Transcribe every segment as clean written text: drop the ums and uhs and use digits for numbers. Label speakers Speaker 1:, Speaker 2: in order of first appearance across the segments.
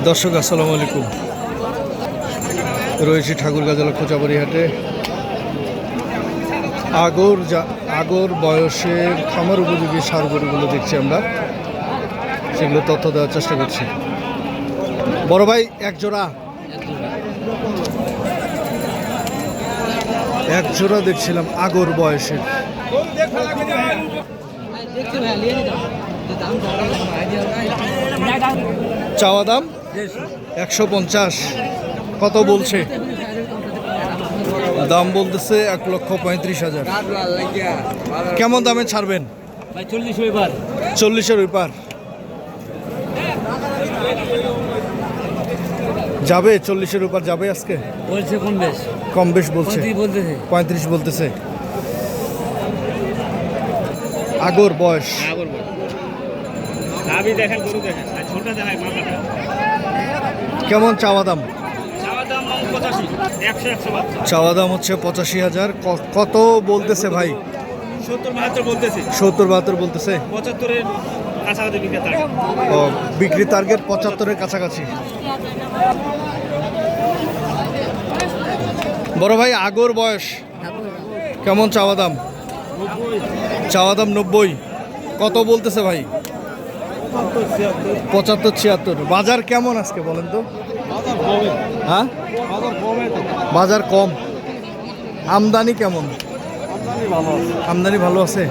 Speaker 1: দর্শক আসসালামু আলাইকুম। রয়েছি ঠাকুরগাঁও কোচাবাড়ি হাটে। আগর বয়সের খামার উপযোগী ষাঁড় গরুগুলো দেখছি আমরা, সেগুলো তথ্য দেওয়ার চেষ্টা করছি। বড় ভাই এক জোড়া দেখছিলাম আগর বয়সের। চাওয়া দাম 150। কত বলছে? দাম বলতেছে 1,35,000। কেমন দামে ছাড়বেন? 40-এর ওই পার যাবে। 40-এর উপর যাবে আজকে
Speaker 2: বলছে
Speaker 1: কম বেশ বলছে। 35 বলতেছে। আগর বয়স কেমন? চাওয়া দাম হচ্ছে 85,000। কত বলতেছে ভাই? 70-72 বলতেছে। ও, বিক্রি টার্গেট 75-এর কাছাকাছি। বড় ভাই আগর বয়স কেমন? চাওয়া দাম 90। কত বলতেছে ভাই? 75-76। বাজার কেমন আজকে বলেন তো? হ্যাঁ, বাজার কম। আমদানি কেমন? আমদানি ভালো আছে।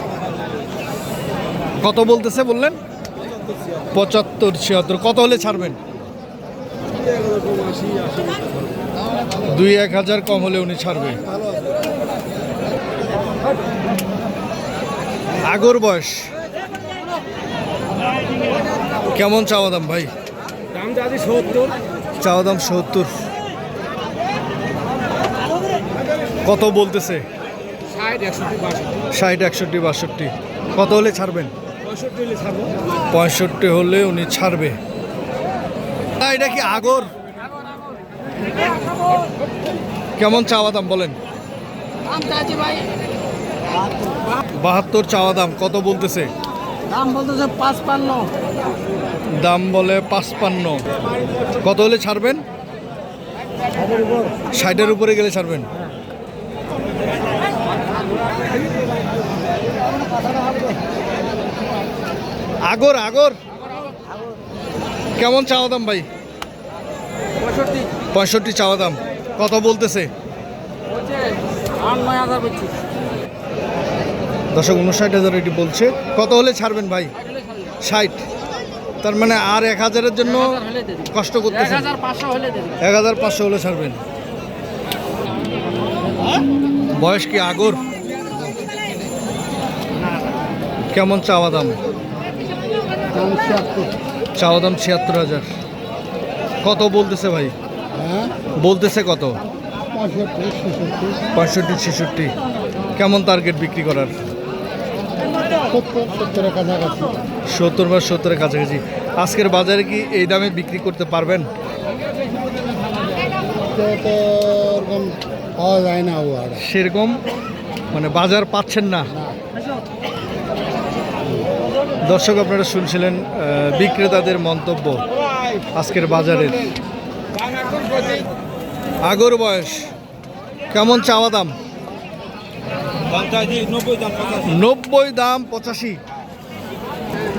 Speaker 1: কত বলতেছে বললেন? 75-76। কত হলে ছাড়বেন? 2-1,000 কম হলে উনি ছাড়বে। আগর বয়স কেমন? চাওয়া দাম ভাই? চাওয়া দাম 70। কত বলতেছে? 60, 61, 62। কত হলে ছাড়বেন? 65 হলে উনি ছাড়বে। এটা কি আগর? কেমন চাওয়া দাম বলেন? 72 চাওয়া দাম। কত বলতেছে?
Speaker 2: দাম বলতেছে 55।
Speaker 1: দাম বলে 55। কত হলে ছাড়বেন? 60-এর উপরে গেলে ছাড়বেন। আগর কেমন চাওয়া দাম ভাই? 65 চাওয়া দাম। কত বলতেছে? 59,000 এটি বলছে। কত হলে ছাড়বেন ভাই? 60। তার মানে আর 1,000-এর জন্য কষ্ট করতেছে। 1,500 হলে ছাড়বেন। বয়স কি আগর? কেমন চাওয়া দাম? চাওয়া দাম 76,000। কত বলতেছে ভাই? বলতেছে কত? 65-66। কেমন টার্গেট বিক্রি করার? 70-70-এর কাছাকাছি। আজকের বাজারে কি এই দামে বিক্রি করতে পারবেন?
Speaker 3: পাওয়া যায় না
Speaker 1: সেরকম, মানে বাজার পাচ্ছেন না। দর্শক আপনারা শুনছিলেন বিক্রেতাদের মন্তব্য আজকের বাজারের। আগর বয়স কেমন? চাওয়া দাম 90, দাম 85।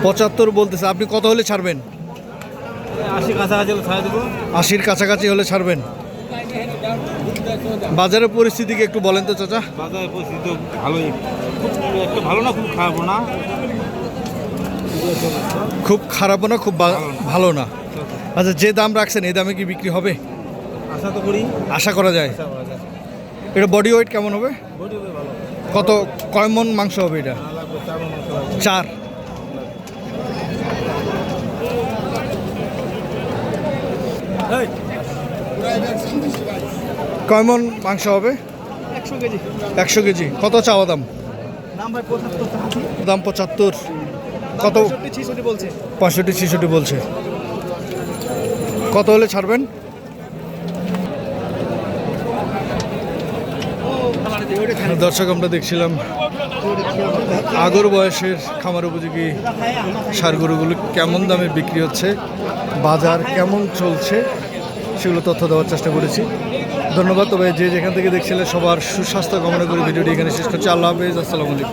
Speaker 1: 75 বলতেছে। আপনি কত হলে ছাড়বেন? 80-র কাছাকাছি হলে ছাড়বেন। বাজারের পরিস্থিতি কি একটু বলেন তো চাচা?
Speaker 4: বাজারের পরিস্থিতি ভালোই, একটু ভালো না, খুব খারাপ না।
Speaker 1: খুব খারাপও না, খুব ভালো না। আচ্ছা, যে দাম রাখছেন এই দামে কি বিক্রি হবে?
Speaker 4: আশা তো করি,
Speaker 1: আশা করা যায়। এটা বডি ওয়েট কেমন হবে? কত, কয় মন মাংস হবে এটা? 4। কয় মন মাংস হবে? 100 কেজি। কত চাওয়া দাম? দাম 75। কত? 65-66 বলছে। কত হলে ছাড়বেন? দর্শক আমরা দেখছিলাম আগর বয়সের খামার উপযোগী ষাঁড় গরুগুলো কেমন দামে বিক্রি হচ্ছে, বাজার কেমন চলছে, সেগুলো তথ্য দেওয়ার চেষ্টা করেছি। ধন্যবাদ। তবে যে যেখান থেকে দেখছিলেন সবার সুস্বাস্থ্য কামনা করে ভিডিওটি এখানে শেষ করছি। আল্লাহ হাফেজ, আসসালামু আলাইকুম।